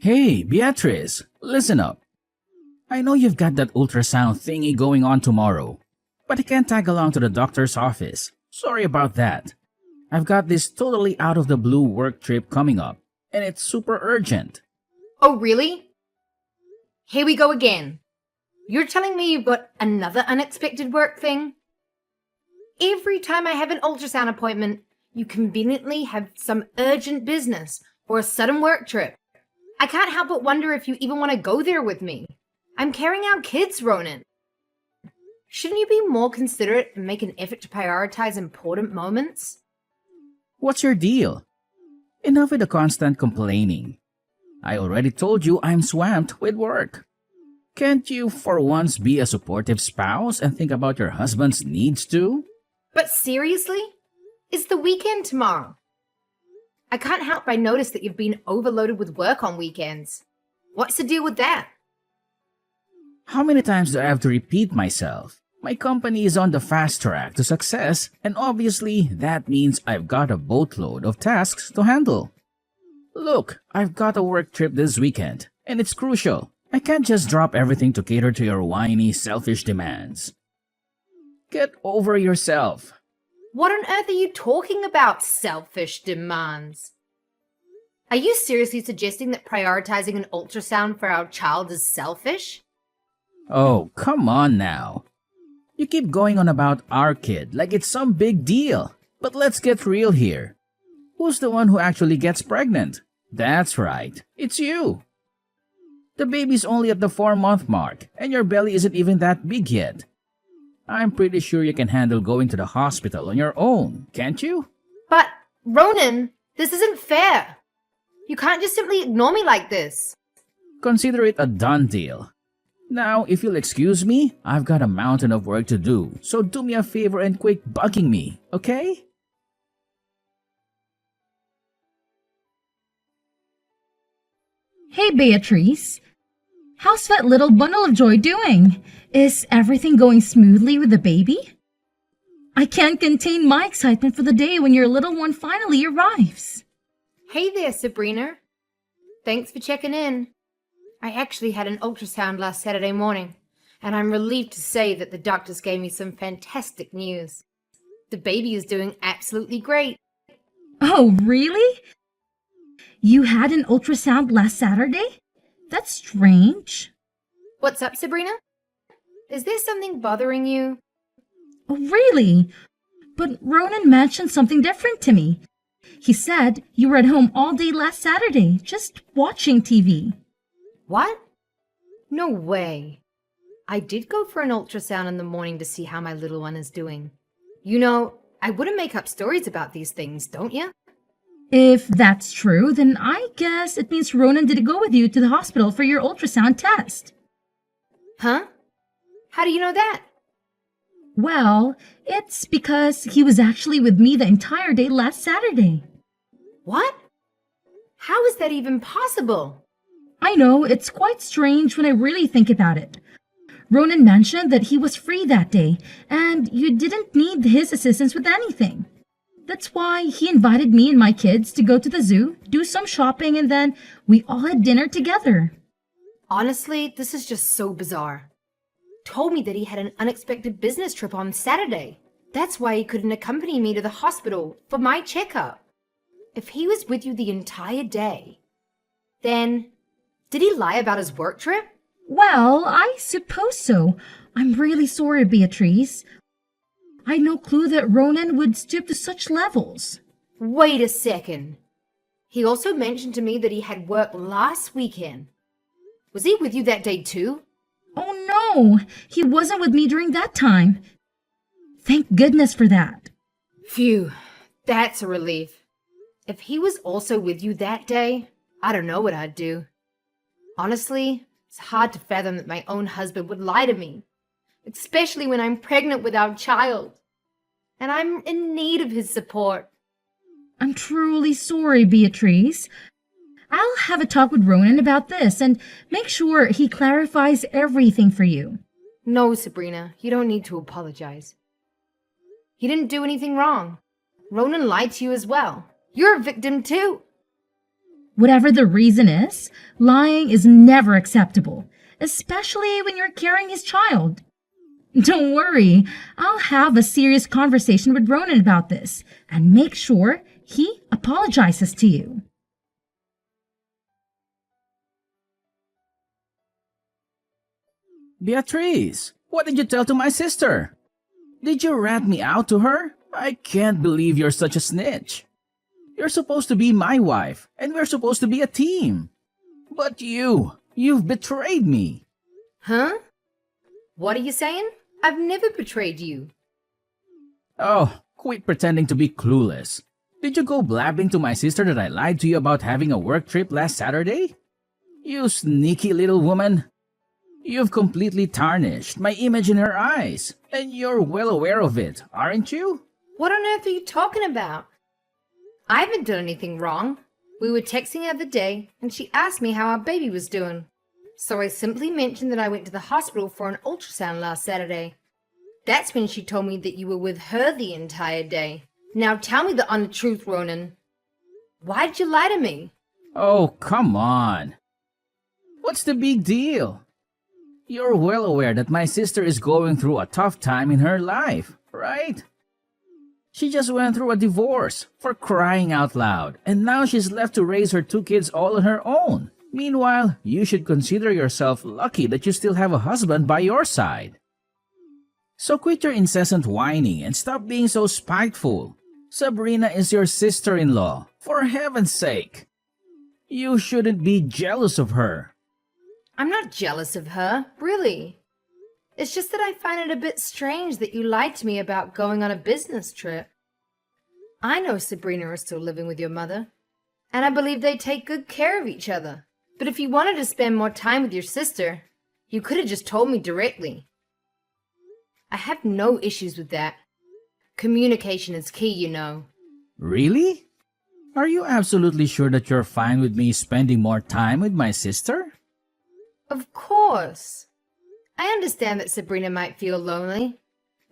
Hey, Beatrice, listen up. I know you've got that ultrasound thingy going on tomorrow, but I can't tag along to the doctor's office. Sorry about that. I've got this totally out of the blue work trip coming up, and it's super urgent. Oh, really? Here we go again. You're telling me you've got another unexpected work thing? Every time I have an ultrasound appointment, you conveniently have some urgent business or a sudden work trip. I can't help but wonder if you even want to go there with me. I'm carrying out kids, Ronan. Shouldn't you be more considerate and make an effort to prioritize important moments? What's your deal? Enough with the constant complaining. I already told you I'm swamped with work. Can't you for once be a supportive spouse and think about your husband's needs too? But seriously? It's the weekend tomorrow. I can't help but notice that you've been overloaded with work on weekends. What's the deal with that? How many times do I have to repeat myself? My company is on the fast track to success, and obviously that means I've got a boatload of tasks to handle. Look, I've got a work trip this weekend, and it's crucial. I can't just drop everything to cater to your whiny, selfish demands. Get over yourself. What on earth are you talking about, selfish demands? Are you seriously suggesting that prioritizing an ultrasound for our child is selfish? Oh, come on now. You keep going on about our kid like it's some big deal. But let's get real here. Who's the one who actually gets pregnant? That's right, it's you. The baby's only at the 4-month mark, and your belly isn't even that big yet. I'm pretty sure you can handle going to the hospital on your own, can't you? But, Ronan, this isn't fair. You can't just simply ignore me like this. Consider it a done deal. Now, if you'll excuse me, I've got a mountain of work to do, so do me a favor and quit bugging me, okay? Hey, Beatrice. How's that little bundle of joy doing? Is everything going smoothly with the baby? I can't contain my excitement for the day when your little one finally arrives. Hey there, Sabrina. Thanks for checking in. I actually had an ultrasound last Saturday morning, and I'm relieved to say that the doctors gave me some fantastic news. The baby is doing absolutely great. Oh, really? You had an ultrasound last Saturday? That's strange. What's up, Sabrina? Is there something bothering you? Oh, really? But Ronan mentioned something different to me. He said you were at home all day last Saturday, just watching TV. What? No way. I did go for an ultrasound in the morning to see how my little one is doing. You know, I wouldn't make up stories about these things, don't you? If that's true, then I guess it means Ronan didn't go with you to the hospital for your ultrasound test. Huh? How do you know that? Well, it's because he was actually with me the entire day last Saturday. What? How is that even possible? I know, it's quite strange when I really think about it. Ronan mentioned that he was free that day, and you didn't need his assistance with anything. That's why he invited me and my kids to go to the zoo, do some shopping, and then we all had dinner together. Honestly, this is just so bizarre. Told me that he had an unexpected business trip on Saturday. That's why he couldn't accompany me to the hospital for my checkup. If he was with you the entire day, then did he lie about his work trip? Well, I suppose so. I'm really sorry, Beatrice. I had no clue that Ronan would stoop to such levels. Wait a second. He also mentioned to me that he had work last weekend. Was he with you that day too? Oh no, he wasn't with me during that time. Thank goodness for that. Phew, that's a relief. If he was also with you that day, I don't know what I'd do. Honestly, it's hard to fathom that my own husband would lie to me, especially when I'm pregnant with our child. And I'm in need of his support. I'm truly sorry, Beatrice. I'll have a talk with Ronan about this and make sure he clarifies everything for you. No, Sabrina, you don't need to apologize. He didn't do anything wrong. Ronan lied to you as well. You're a victim too. Whatever the reason is, lying is never acceptable, especially when you're carrying his child. Don't worry, I'll have a serious conversation with Ronan about this and make sure he apologizes to you. Beatrice, what did you tell to my sister? Did you rat me out to her? I can't believe you're such a snitch. You're supposed to be my wife, and we're supposed to be a team. But you've betrayed me. Huh? What are you saying? I've never betrayed you. Oh, quit pretending to be clueless. Did you go blabbing to my sister that I lied to you about having a work trip last Saturday? You sneaky little woman. You've completely tarnished my image in her eyes, and you're well aware of it, aren't you? What on earth are you talking about? I haven't done anything wrong. We were texting the other day, and she asked me how our baby was doing. So I simply mentioned that I went to the hospital for an ultrasound last Saturday. That's when she told me that you were with her the entire day. Now tell me the honest truth, Ronan. Why did you lie to me? Oh, come on. What's the big deal? You're well aware that my sister is going through a tough time in her life, right? She just went through a divorce, for crying out loud, and now she's left to raise her 2 kids all on her own. Meanwhile, you should consider yourself lucky that you still have a husband by your side. So quit your incessant whining and stop being so spiteful. Sabrina is your sister-in-law, for heaven's sake. You shouldn't be jealous of her. I'm not jealous of her, really. It's just that I find it a bit strange that you lied to me about going on a business trip. I know Sabrina is still living with your mother, and I believe they take good care of each other. But if you wanted to spend more time with your sister, you could have just told me directly. I have no issues with that. Communication is key, you know. Really? Are you absolutely sure that you're fine with me spending more time with my sister? Of course. I understand that Sabrina might feel lonely,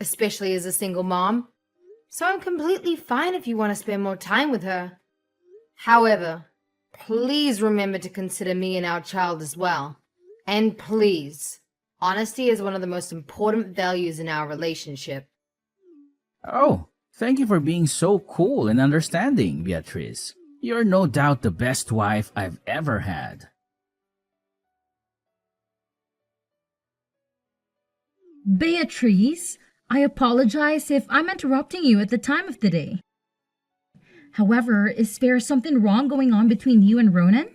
especially as a single mom. So I'm completely fine if you want to spend more time with her. However, please remember to consider me and our child as well. And please, honesty is one of the most important values in our relationship. Oh, thank you for being so cool and understanding, Beatrice. You're no doubt the best wife I've ever had. Beatrice, I apologize if I'm interrupting you at the time of the day. However, is there something wrong going on between you and Ronan?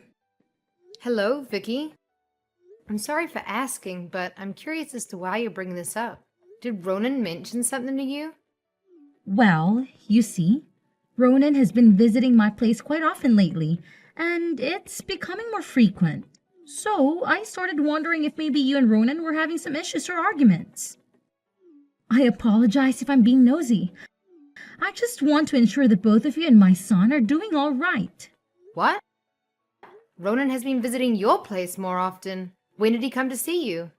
Hello, Vicky. I'm sorry for asking, but I'm curious as to why you're bringing this up. Did Ronan mention something to you? Well, you see, Ronan has been visiting my place quite often lately, and it's becoming more frequent. So I started wondering if maybe you and Ronan were having some issues or arguments. I apologize if I'm being nosy. I just want to ensure that both of you and my son are doing all right. What? Ronan has been visiting your place more often. When did he come to see you?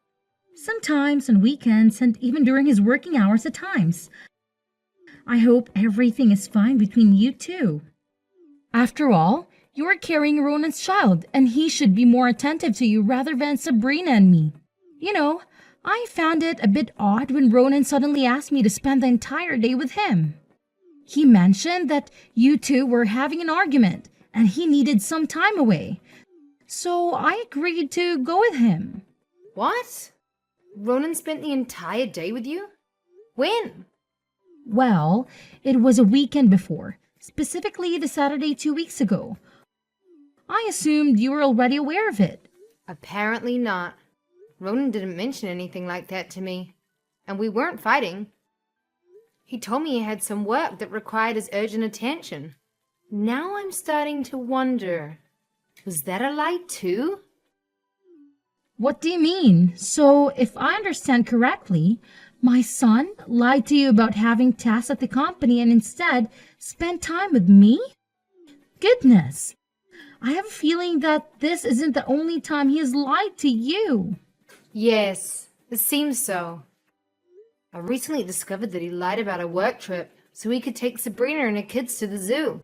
Sometimes on weekends and even during his working hours at times. I hope everything is fine between you two. After all, you're carrying Ronan's child, and he should be more attentive to you rather than Sabrina and me. You know, I found it a bit odd when Ronan suddenly asked me to spend the entire day with him. He mentioned that you two were having an argument, and he needed some time away. So I agreed to go with him. What? Ronan spent the entire day with you? When? Well, it was a weekend before, specifically the Saturday 2 weeks ago. I assumed you were already aware of it. Apparently not. Ronan didn't mention anything like that to me. And we weren't fighting. He told me he had some work that required his urgent attention. Now I'm starting to wonder, was that a lie too? What do you mean? So, if I understand correctly, my son lied to you about having tasks at the company and instead spent time with me? Goodness! I have a feeling that this isn't the only time he has lied to you. Yes, it seems so. I recently discovered that he lied about a work trip so he could take Sabrina and her kids to the zoo.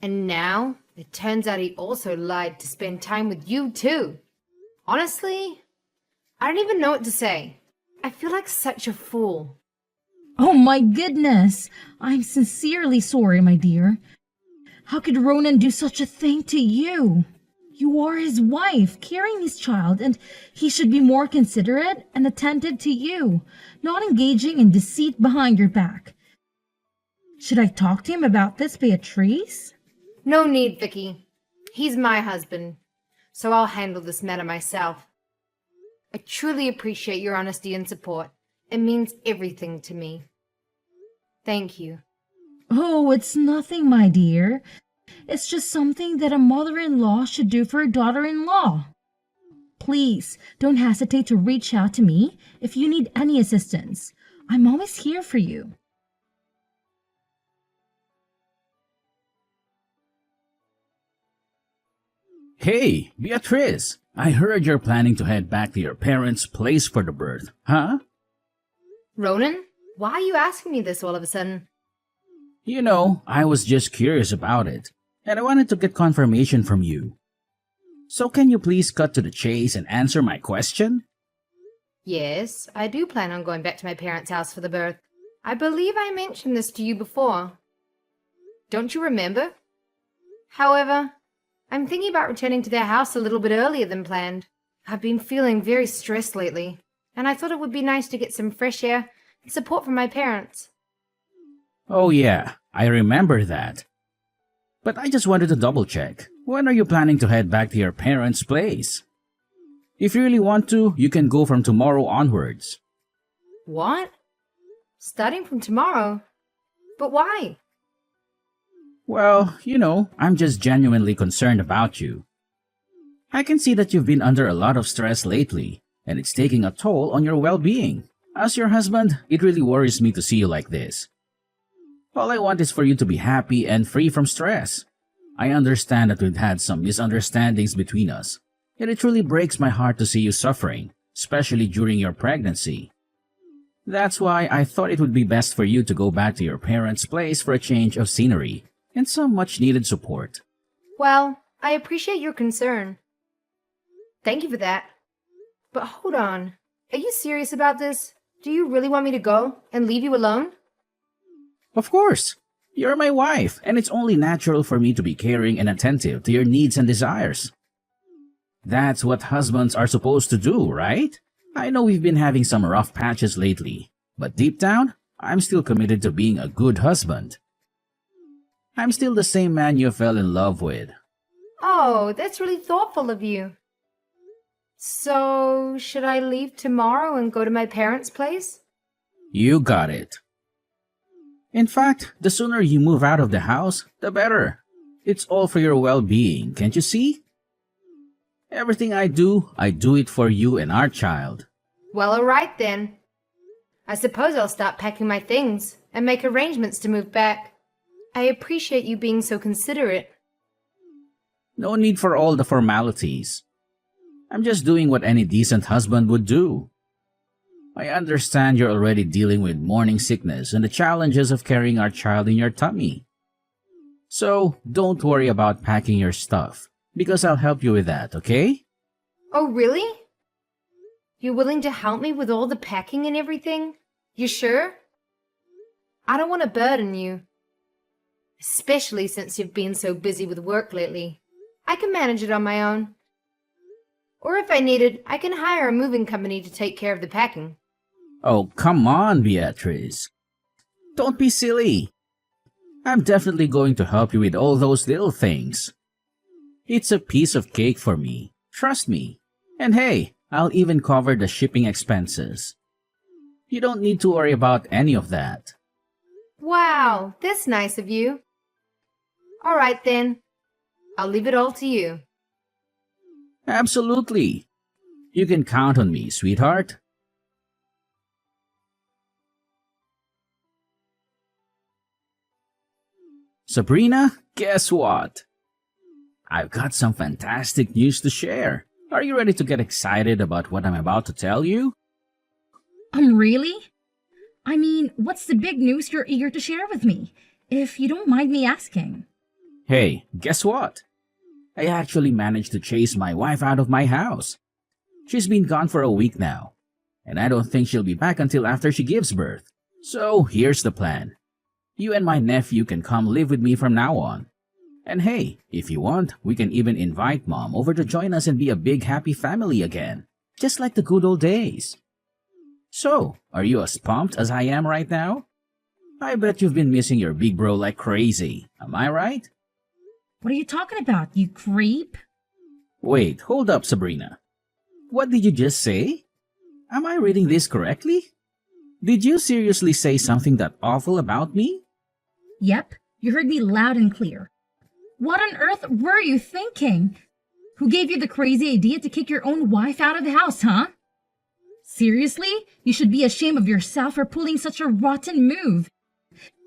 And now, It turns out he also lied to spend time with you, too. Honestly, I don't even know what to say. I feel like such a fool. Oh my goodness! I'm sincerely sorry, my dear. How could Ronan do such a thing to you? You are his wife, carrying his child, and he should be more considerate and attentive to you, not engaging in deceit behind your back. Should I talk to him about this, Beatrice? No need, Vicky. He's my husband, so I'll handle this matter myself. I truly appreciate your honesty and support. It means everything to me. Thank you. Oh, it's nothing, my dear. It's just something that a mother-in-law should do for a daughter-in-law. Please, don't hesitate to reach out to me if you need any assistance. I'm always here for you. Hey, Beatrice, I heard you're planning to head back to your parents' place for the birth, huh? Ronan, why are you asking me this all of a sudden? You know, I was just curious about it, and I wanted to get confirmation from you. So can you please cut to the chase and answer my question? Yes, I do plan on going back to my parents' house for the birth. I believe I mentioned this to you before. Don't you remember? However, I'm thinking about returning to their house a little bit earlier than planned. I've been feeling very stressed lately, and I thought it would be nice to get some fresh air and support from my parents. Oh yeah, I remember that. But I just wanted to double check. When are you planning to head back to your parents' place? If you really want to, you can go from tomorrow onwards. What? Starting from tomorrow? But why? Well, you know, I'm just genuinely concerned about you. I can see that you've been under a lot of stress lately, and it's taking a toll on your well-being. As your husband, it really worries me to see you like this. All I want is for you to be happy and free from stress. I understand that we've had some misunderstandings between us, and it truly breaks my heart to see you suffering, especially during your pregnancy. That's why I thought it would be best for you to go back to your parents' place for a change of scenery and some much-needed support. Well, I appreciate your concern. Thank you for that. But hold on. Are you serious about this? Do you really want me to go and leave you alone? Of course! You're my wife, and it's only natural for me to be caring and attentive to your needs and desires. That's what husbands are supposed to do, right? I know we've been having some rough patches lately, but deep down, I'm still committed to being a good husband. I'm still the same man you fell in love with. Oh, that's really thoughtful of you. So, should I leave tomorrow and go to my parents' place? You got it. In fact, the sooner you move out of the house, the better. It's all for your well-being, can't you see? Everything I do it for you and our child. Well, alright then. I suppose I'll start packing my things and make arrangements to move back. I appreciate you being so considerate. No need for all the formalities. I'm just doing what any decent husband would do. I understand you're already dealing with morning sickness and the challenges of carrying our child in your tummy. So, don't worry about packing your stuff, because I'll help you with that, okay? Oh, really? You're willing to help me with all the packing and everything? You sure? I don't want to burden you. Especially since you've been so busy with work lately. I can manage it on my own. Or if I needed, I can hire a moving company to take care of the packing. Oh, come on, Beatrice. Don't be silly. I'm definitely going to help you with all those little things. It's a piece of cake for me, trust me. And hey, I'll even cover the shipping expenses. You don't need to worry about any of that. Wow, that's nice of you. All right then. I'll leave it all to you. Absolutely. You can count on me, sweetheart. Sabrina, guess what? I've got some fantastic news to share. Are you ready to get excited about what I'm about to tell you? Really? I mean, what's the big news you're eager to share with me, if you don't mind me asking? Hey, guess what? I actually managed to chase my wife out of my house. She's been gone for a week now, and I don't think she'll be back until after she gives birth. So here's the plan. You and my nephew can come live with me from now on. And hey, if you want, we can even invite Mom over to join us and be a big happy family again, just like the good old days. So, are you as pumped as I am right now? I bet you've been missing your big bro like crazy, am I right? What are you talking about, you creep? Wait, hold up, Sabrina. What did you just say? Am I reading this correctly? Did you seriously say something that awful about me? Yep, you heard me loud and clear. What on earth were you thinking? Who gave you the crazy idea to kick your own wife out of the house, huh? Seriously? You should be ashamed of yourself for pulling such a rotten move.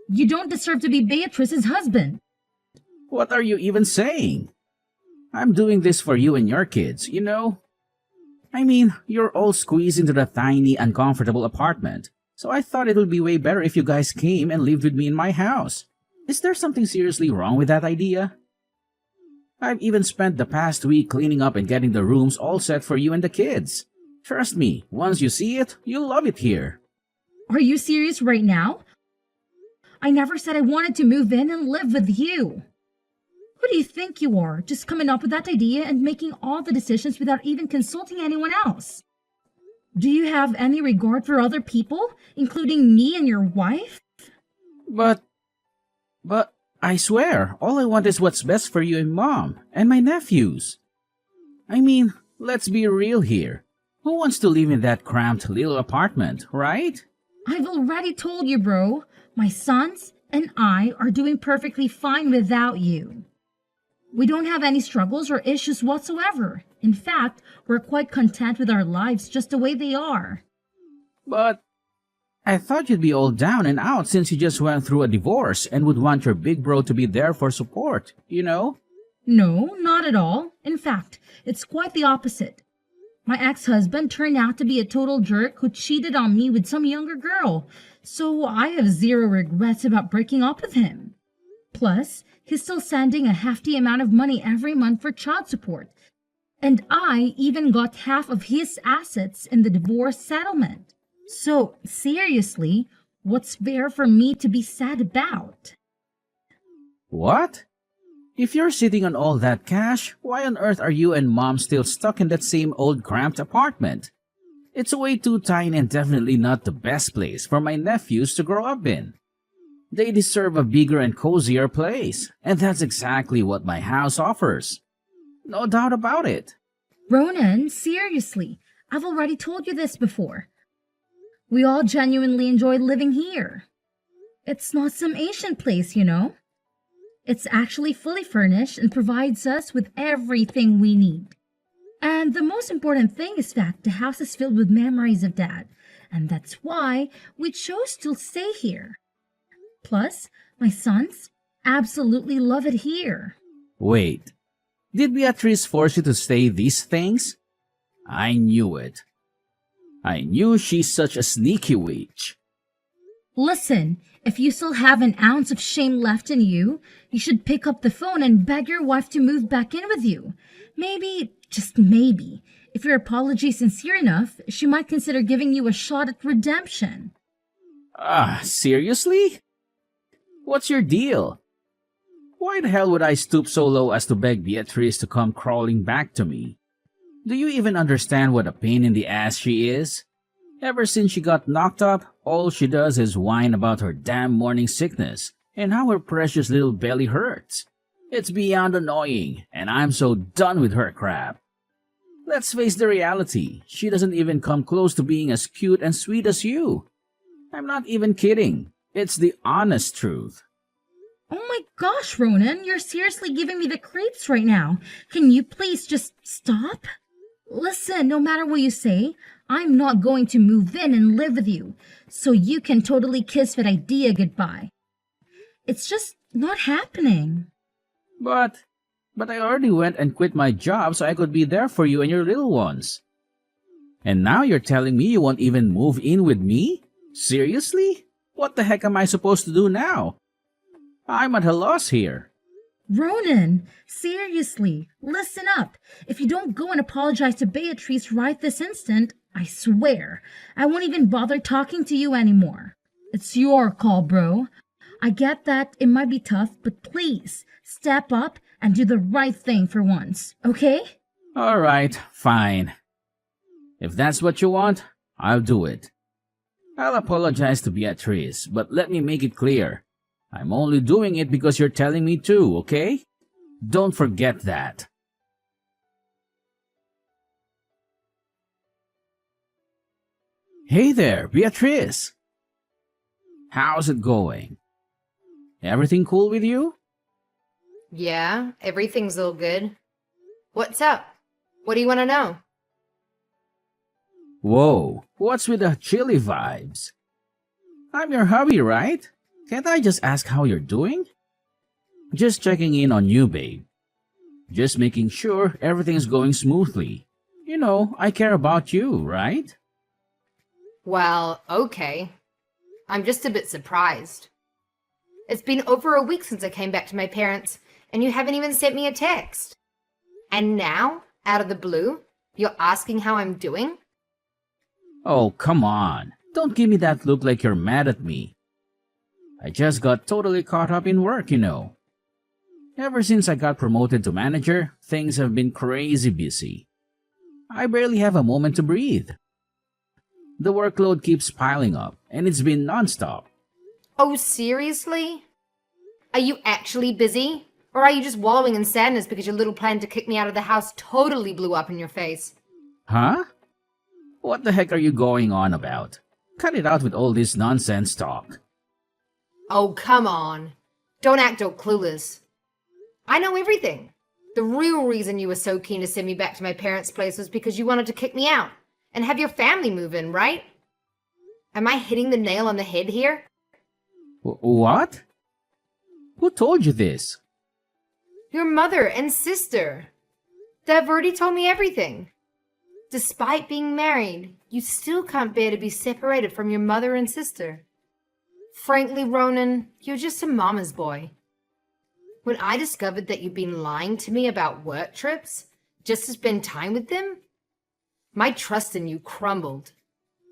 You don't deserve to be Beatrice's husband. What are you even saying? I'm doing this for you and your kids, you know? I mean, you're all squeezed into the tiny, uncomfortable apartment, so I thought it would be way better if you guys came and lived with me in my house. Is there something seriously wrong with that idea? I've even spent the past week cleaning up and getting the rooms all set for you and the kids. Trust me, once you see it, you'll love it here. Are you serious right now? I never said I wanted to move in and live with you. Who do you think you are, just coming up with that idea and making all the decisions without even consulting anyone else? Do you have any regard for other people, including me and your wife? But I swear, all I want is what's best for you and Mom, and my nephews. I mean, let's be real here. Who wants to live in that cramped little apartment, right? I've already told you, bro. My sons and I are doing perfectly fine without you. We don't have any struggles or issues whatsoever. In fact, we're quite content with our lives just the way they are. But I thought you'd be all down and out since you just went through a divorce and would want your big bro to be there for support, you know? No, not at all. In fact, it's quite the opposite. My ex-husband turned out to be a total jerk who cheated on me with some younger girl, so I have zero regrets about breaking up with him. Plus, he's still sending a hefty amount of money every month for child support, and I even got half of his assets in the divorce settlement. So, seriously, what's there for me to be sad about? What? If you're sitting on all that cash, why on earth are you and Mom still stuck in that same old cramped apartment? It's way too tiny and definitely not the best place for my nephews to grow up in. They deserve a bigger and cozier place, and that's exactly what my house offers. No doubt about it. Ronan, seriously, I've already told you this before. We all genuinely enjoy living here. It's not some Asian place, you know. It's actually fully furnished and provides us with everything we need. And the most important thing is that the house is filled with memories of Dad, and that's why we chose to stay here. Plus, my sons absolutely love it here. Wait, did Beatrice force you to say these things? I knew it. I knew she's such a sneaky witch. Listen, if you still have an ounce of shame left in you, you should pick up the phone and beg your wife to move back in with you. Maybe, just maybe, if your apology is sincere enough, she might consider giving you a shot at redemption. Seriously? What's your deal? Why the hell would I stoop so low as to beg Beatrice to come crawling back to me? Do you even understand what a pain in the ass she is? Ever since she got knocked up, all she does is whine about her damn morning sickness and how her precious little belly hurts. It's beyond annoying, and I'm so done with her crap. Let's face the reality, she doesn't even come close to being as cute and sweet as you. I'm not even kidding. It's the honest truth. Oh my gosh, Ronan, you're seriously giving me the creeps right now. Can you please just stop? Listen, no matter what you say, I'm not going to move in and live with you, so you can totally kiss that idea goodbye. It's just not happening. But I already went and quit my job so I could be there for you and your little ones. And now you're telling me you won't even move in with me? Seriously? What the heck am I supposed to do now? I'm at a loss here. Ronan, seriously, listen up. If you don't go and apologize to Beatrice right this instant, I swear, I won't even bother talking to you anymore. It's your call, bro. I get that it might be tough, but please, step up and do the right thing for once, okay? Alright, fine. If that's what you want, I'll do it. I'll apologize to Beatrice, but let me make it clear. I'm only doing it because you're telling me to, okay? Don't forget that. Hey there, Beatrice. How's it going? Everything cool with you? Yeah, everything's all good. What's up? What do you want to know? Whoa, what's with the chilly vibes? I'm your hubby, right? Can't I just ask how you're doing? Just checking in on you, babe. Just making sure everything's going smoothly. You know, I care about you, right? Well, okay. I'm just a bit surprised. It's been over a week since I came back to my parents, and you haven't even sent me a text. And now, out of the blue, you're asking how I'm doing? Oh, come on. Don't give me that look like you're mad at me. I just got totally caught up in work, you know. Ever since I got promoted to manager, things have been crazy busy. I barely have a moment to breathe. The workload keeps piling up, and it's been nonstop. Oh, seriously? Are you actually busy? Or are you just wallowing in sadness because your little plan to kick me out of the house totally blew up in your face? Huh? What the heck are you going on about? Cut it out with all this nonsense talk. Oh, come on. Don't act all clueless. I know everything. The real reason you were so keen to send me back to my parents' place was because you wanted to kick me out and have your family move in, right? Am I hitting the nail on the head here? What? Who told you this? Your mother and sister. They've already told me everything. Despite being married, you still can't bear to be separated from your mother and sister. Frankly, Ronan, you're just a mama's boy. When I discovered that you'd been lying to me about work trips just to spend time with them, my trust in you crumbled.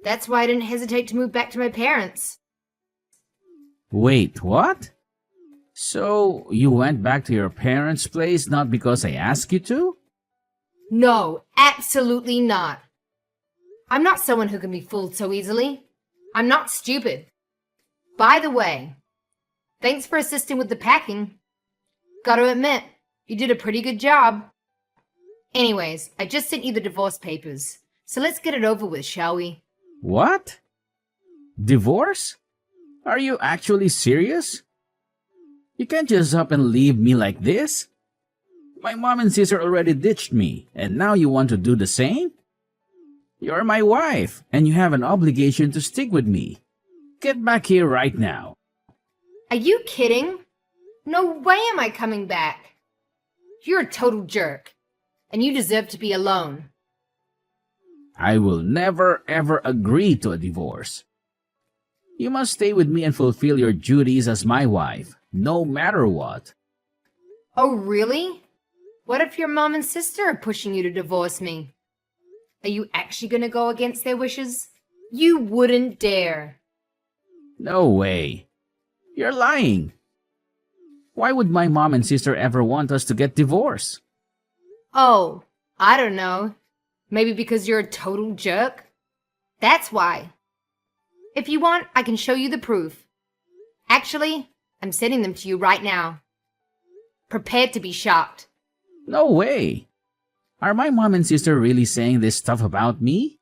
That's why I didn't hesitate to move back to my parents. Wait, what? So, you went back to your parents' place not because I asked you to? No, absolutely not. I'm not someone who can be fooled so easily. I'm not stupid. By the way, thanks for assisting with the packing. Gotta admit, you did a pretty good job. Anyways, I just sent you the divorce papers, so let's get it over with, shall we? What? Divorce? Are you actually serious? You can't just up and leave me like this. My mom and sister already ditched me, and now you want to do the same? You're my wife, and you have an obligation to stick with me. Get back here right now. Are you kidding? No way am I coming back. You're a total jerk, and you deserve to be alone. I will never ever agree to a divorce. You must stay with me and fulfill your duties as my wife, no matter what. Oh, really? What if your mom and sister are pushing you to divorce me? Are you actually going to go against their wishes? You wouldn't dare. No way. You're lying. Why would my mom and sister ever want us to get divorced? Oh, I don't know. Maybe because you're a total jerk? That's why. If you want, I can show you the proof. Actually, I'm sending them to you right now. Prepare to be shocked. No way. Are my mom and sister really saying this stuff about me?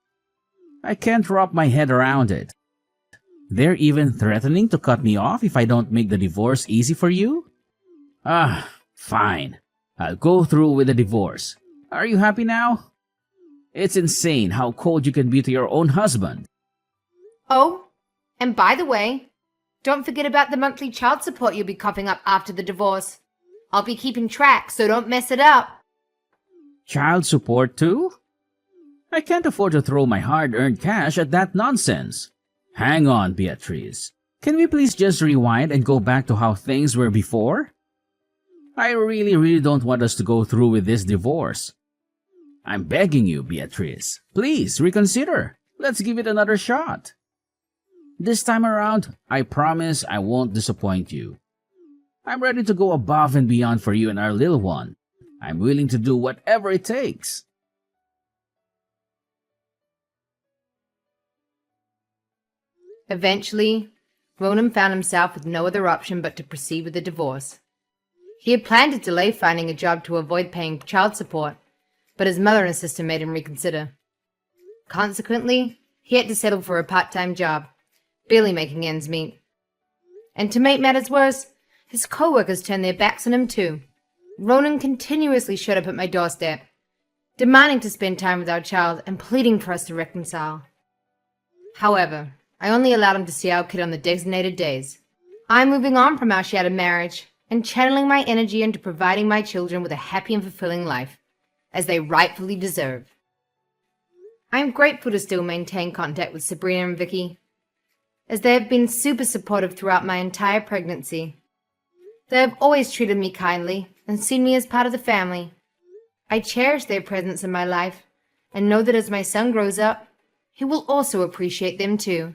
I can't wrap my head around it. They're even threatening to cut me off if I don't make the divorce easy for you? Fine. I'll go through with the divorce. Are you happy now? It's insane how cold you can be to your own husband. Oh, and by the way, don't forget about the monthly child support you'll be coughing up after the divorce. I'll be keeping track, so don't mess it up. Child support too? I can't afford to throw my hard-earned cash at that nonsense. Hang on, Beatrice. Can we please just rewind and go back to how things were before? I really don't want us to go through with this divorce. I'm begging you, Beatrice. Please reconsider. Let's give it another shot. This time around, I promise I won't disappoint you. I'm ready to go above and beyond for you and our little one. I'm willing to do whatever it takes. Eventually, Ronan found himself with no other option but to proceed with the divorce. He had planned to delay finding a job to avoid paying child support, but his mother and sister made him reconsider. Consequently, he had to settle for a part-time job, barely making ends meet. And to make matters worse, his co-workers turned their backs on him too. Ronan continuously showed up at my doorstep, demanding to spend time with our child and pleading for us to reconcile. However, I only allowed him to see our kid on the designated days. I'm moving on from our shattered marriage and channeling my energy into providing my children with a happy and fulfilling life, as they rightfully deserve. I am grateful to still maintain contact with Sabrina and Vicky, as they have been super supportive throughout my entire pregnancy. They have always treated me kindly and seen me as part of the family. I cherish their presence in my life and know that as my son grows up, he will also appreciate them too.